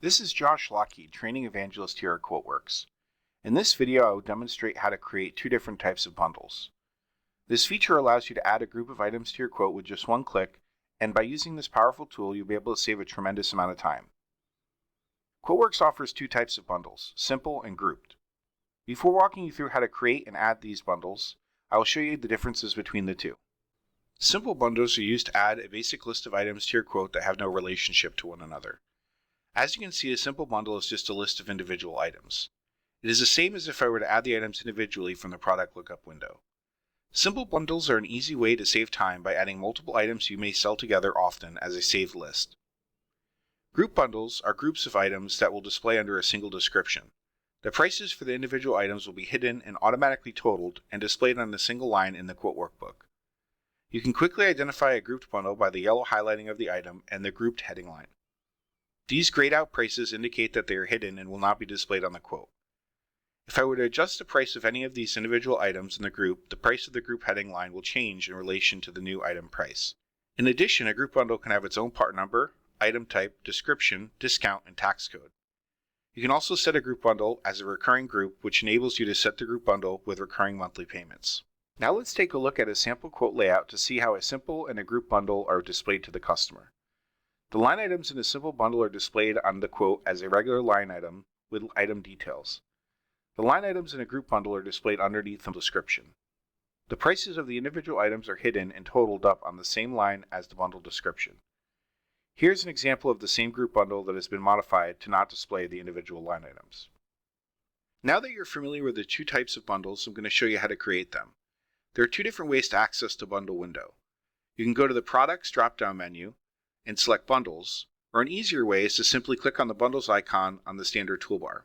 This is 𝙎𝙤𝙢𝙢, Training Evangelist here at QuoteWerks. In this video, I will demonstrate how to create two different types of bundles. This feature allows you to add a group of items to your quote with just one click, and by using this powerful tool, you'll be able to save a tremendous amount of time. QuoteWerks offers two types of bundles, simple and grouped. Before walking you through how to create and add these bundles, I will show you the differences between the two. Simple bundles are used to add a basic list of items to your quote that have no relationship to one another. As you can see, a simple bundle is just a list of individual items. It is the same as if I were to add the items individually from the product lookup window. Simple bundles are an easy way to save time by adding multiple items you may sell together often as a saved list. Group bundles are groups of items that will display under a single description. The prices for the individual items will be hidden and automatically totaled and displayed on a single line in the quote workbook. You can quickly identify a grouped bundle by the yellow highlighting of the item and the grouped heading line. These grayed out prices indicate that they are hidden and will not be displayed on the quote. If I were to adjust the price of any of these individual items in the group, the price of the group heading line will change in relation to the new item price. In addition, a group bundle can have its own part number, item type, description, discount, and tax code. You can also set a group bundle as a recurring group, which enables you to set the group bundle with recurring monthly payments. Now let's take a look at a sample quote layout to see how a simple and a group bundle are displayed to the customer. The line items in a simple bundle are displayed on the quote as a regular line item with item details. The line items in a group bundle are displayed underneath the description. The prices of the individual items are hidden and totaled up on the same line as the bundle description. Here's an example of the same group bundle that has been modified to not display the individual line items. Now that you're familiar with the two types of bundles, I'm going to show you how to create them. There are two different ways to access the bundle window. You can go to the Products drop-down menu and select Bundles, or an easier way is to simply click on the Bundles icon on the standard toolbar.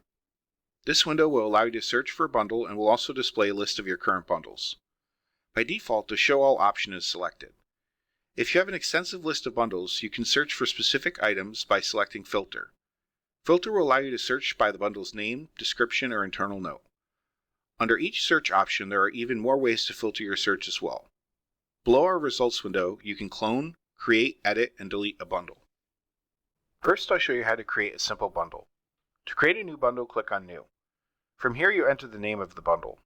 This window will allow you to search for a bundle and will also display a list of your current bundles. By default, the Show All option is selected. If you have an extensive list of bundles, you can search for specific items by selecting Filter. Filter will allow you to search by the bundle's name, description, or internal note. Under each search option, there are even more ways to filter your search as well. Below our results window, you can clone, create, edit, and delete a bundle. First, I'll show you how to create a simple bundle. To create a new bundle, click on New. From here, you enter the name of the bundle.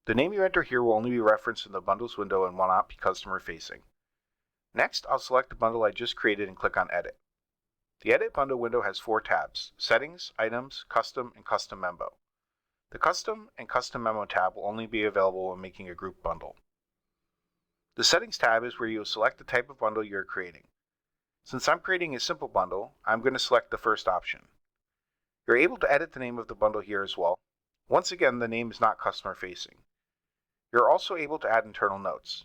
The name you enter here will only be referenced in the bundles window and will not be customer-facing. Next, I'll select the bundle I just created and click on Edit. The Edit bundle window has four tabs: Settings, Items, Custom, and Custom Memo. The Custom and Custom Memo tab will only be available when making a group bundle. The Settings tab is where you will select the type of bundle you are creating. Since I'm creating a simple bundle, I'm going to select the first option. You're able to edit the name of the bundle here as well. Once again, the name is not customer-facing. You're also able to add internal notes.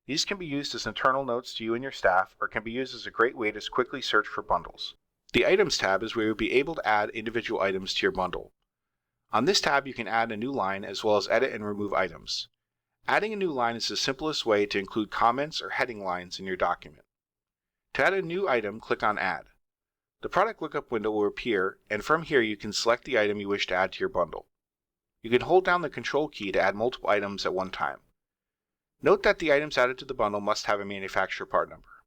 These can be used as internal notes to you and your staff, or can be used as a great way to quickly search for bundles. The Items tab is where you'll be able to add individual items to your bundle. On this tab, you can add a new line as well as edit and remove items. Adding a new line is the simplest way to include comments or heading lines in your document. To add a new item, click on Add. The product lookup window will appear, and from here you can select the item you wish to add to your bundle. You can hold down the Control key to add multiple items at one time. Note that the items added to the bundle must have a manufacturer part number.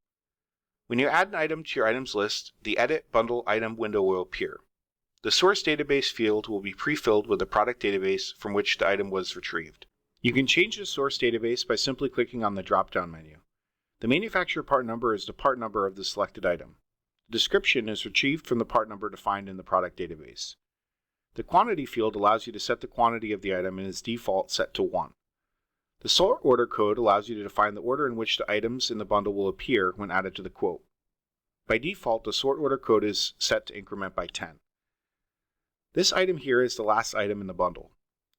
When you add an item to your items list, the Edit Bundle Item window will appear. The source database field will be pre-filled with the product database from which the item was retrieved. You can change the source database by simply clicking on the drop-down menu. The manufacturer part number is the part number of the selected item. The description is retrieved from the part number defined in the product database. The quantity field allows you to set the quantity of the item and is default set to 1. The sort order code allows you to define the order in which the items in the bundle will appear when added to the quote. By default, the sort order code is set to increment by 10. This item here is the last item in the bundle.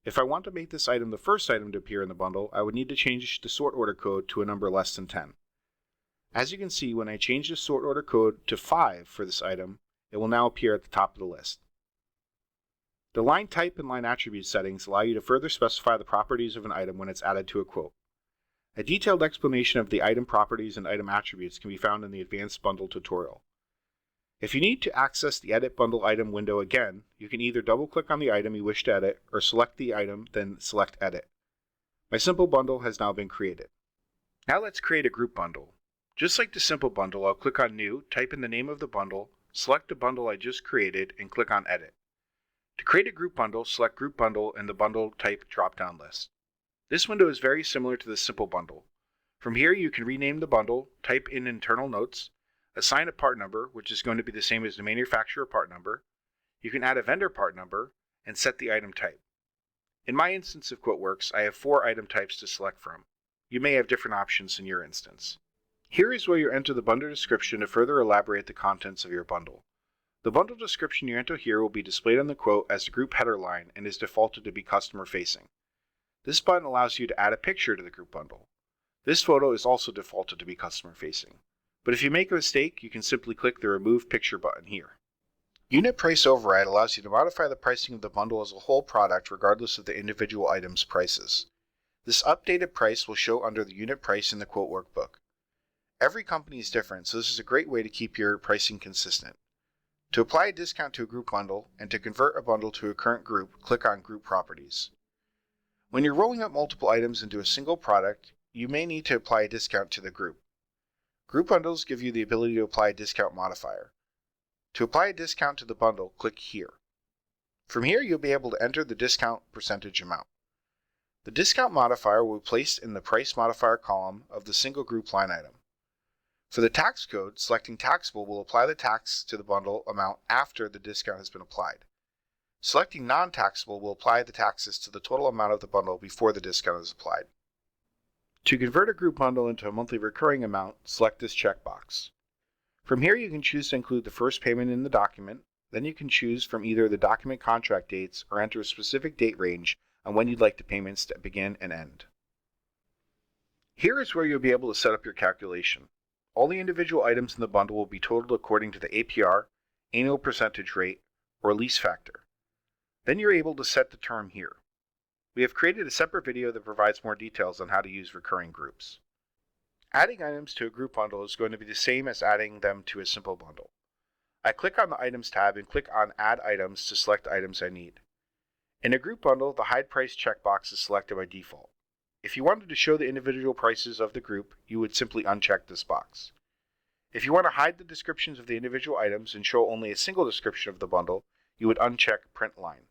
If I want to make this item the first item to appear in the bundle, I would need to change the sort order code to a number less than 10. As you can see, when I change the sort order code to 5 for this item, it will now appear at the top of the list. The line type and line attribute settings allow you to further specify the properties of an item when it's added to a quote. A detailed explanation of the item properties and item attributes can be found in the Advanced Bundle tutorial. If you need to access the Edit Bundle Item window again, you can either double-click on the item you wish to edit or select the item, then select Edit. My simple bundle has now been created. Now let's create a group bundle. Just like the simple bundle, I'll click on New, type in the name of the bundle, select the bundle I just created and click on Edit. To create a group bundle, select Group Bundle in the Bundle Type drop-down list. This window is very similar to the simple bundle. From here you can rename the bundle, type in internal notes, assign a part number, which is going to be the same as the manufacturer part number. You can add a vendor part number and set the item type. In my instance of QuoteWerks, I have 4 item types to select from. You may have different options in your instance. Here is where you enter the bundle description to further elaborate the contents of your bundle. The bundle description you enter here will be displayed on the quote as the group header line and is defaulted to be customer facing. This button allows you to add a picture to the group bundle. This photo is also defaulted to be customer facing. But if you make a mistake, you can simply click the Remove Picture button here. Unit Price Override allows you to modify the pricing of the bundle as a whole product regardless of the individual item's prices. This updated price will show under the unit price in the quote workbook. Every company is different, so this is a great way to keep your pricing consistent. To apply a discount to a group bundle and to convert a bundle to a current group, click on Group Properties. When you're rolling up multiple items into a single product, you may need to apply a discount to the group. Group bundles give you the ability to apply a discount modifier. To apply a discount to the bundle, click here. From here, you'll be able to enter the discount percentage amount. The discount modifier will be placed in the price modifier column of the single group line item. For the tax code, selecting taxable will apply the tax to the bundle amount after the discount has been applied. Selecting non-taxable will apply the taxes to the total amount of the bundle before the discount is applied. To convert a group bundle into a monthly recurring amount, select this checkbox. From here you can choose to include the first payment in the document, then you can choose from either the document contract dates or enter a specific date range on when you'd like the payments to begin and end. Here is where you'll be able to set up your calculation. All the individual items in the bundle will be totaled according to the APR, annual percentage rate, or lease factor. Then you're able to set the term here. We have created a separate video that provides more details on how to use recurring groups. Adding items to a group bundle is going to be the same as adding them to a simple bundle. I click on the Items tab and click on Add Items to select the items I need. In a group bundle, the Hide Price checkbox is selected by default. If you wanted to show the individual prices of the group, you would simply uncheck this box. If you want to hide the descriptions of the individual items and show only a single description of the bundle, you would uncheck Print Line.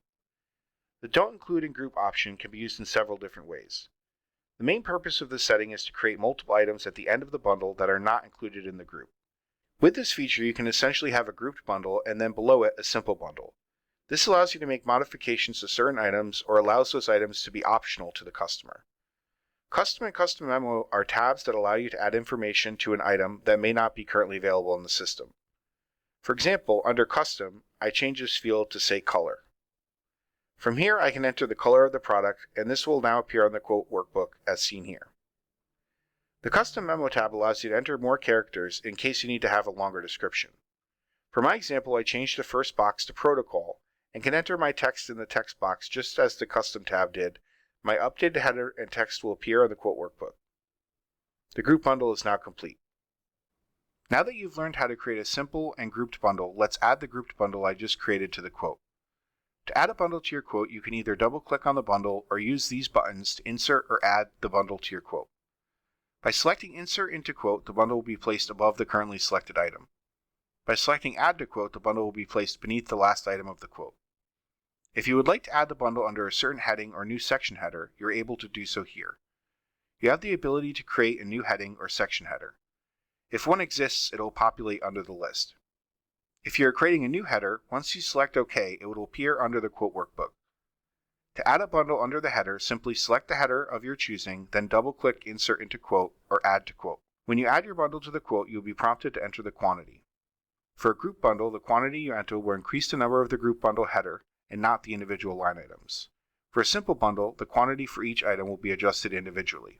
The Don't Include in Group option can be used in several different ways. The main purpose of this setting is to create multiple items at the end of the bundle that are not included in the group. With this feature, you can essentially have a grouped bundle and then below it a simple bundle. This allows you to make modifications to certain items or allows those items to be optional to the customer. Custom and Custom Memo are tabs that allow you to add information to an item that may not be currently available in the system. For example, under Custom, I change this field to say Color. From here, I can enter the color of the product, and this will now appear on the quote workbook as seen here. The Custom Memo tab allows you to enter more characters in case you need to have a longer description. For my example, I changed the first box to Protocol and can enter my text in the text box just as the Custom tab did. My updated header and text will appear on the quote workbook. The group bundle is now complete. Now that you've learned how to create a simple and grouped bundle, let's add the grouped bundle I just created to the quote. To add a bundle to your quote, you can either double-click on the bundle or use these buttons to insert or add the bundle to your quote. By selecting Insert into Quote, the bundle will be placed above the currently selected item. By selecting Add to Quote, the bundle will be placed beneath the last item of the quote. If you would like to add the bundle under a certain heading or new section header, you're able to do so here. You have the ability to create a new heading or section header. If one exists, it will populate under the list. If you are creating a new header, once you select OK, it will appear under the quote workbook. To add a bundle under the header, simply select the header of your choosing, then double-click Insert into Quote or Add to Quote. When you add your bundle to the quote, you will be prompted to enter the quantity. For a group bundle, the quantity you enter will increase the number of the group bundle header and not the individual line items. For a simple bundle, the quantity for each item will be adjusted individually.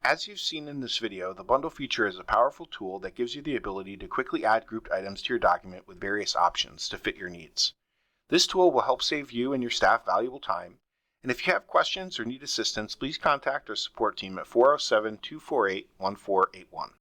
As you've seen in this video, the bundle feature is a powerful tool that gives you the ability to quickly add grouped items to your document with various options to fit your needs. This tool will help save you and your staff valuable time, and if you have questions or need assistance, please contact our support team at 407-248-1481.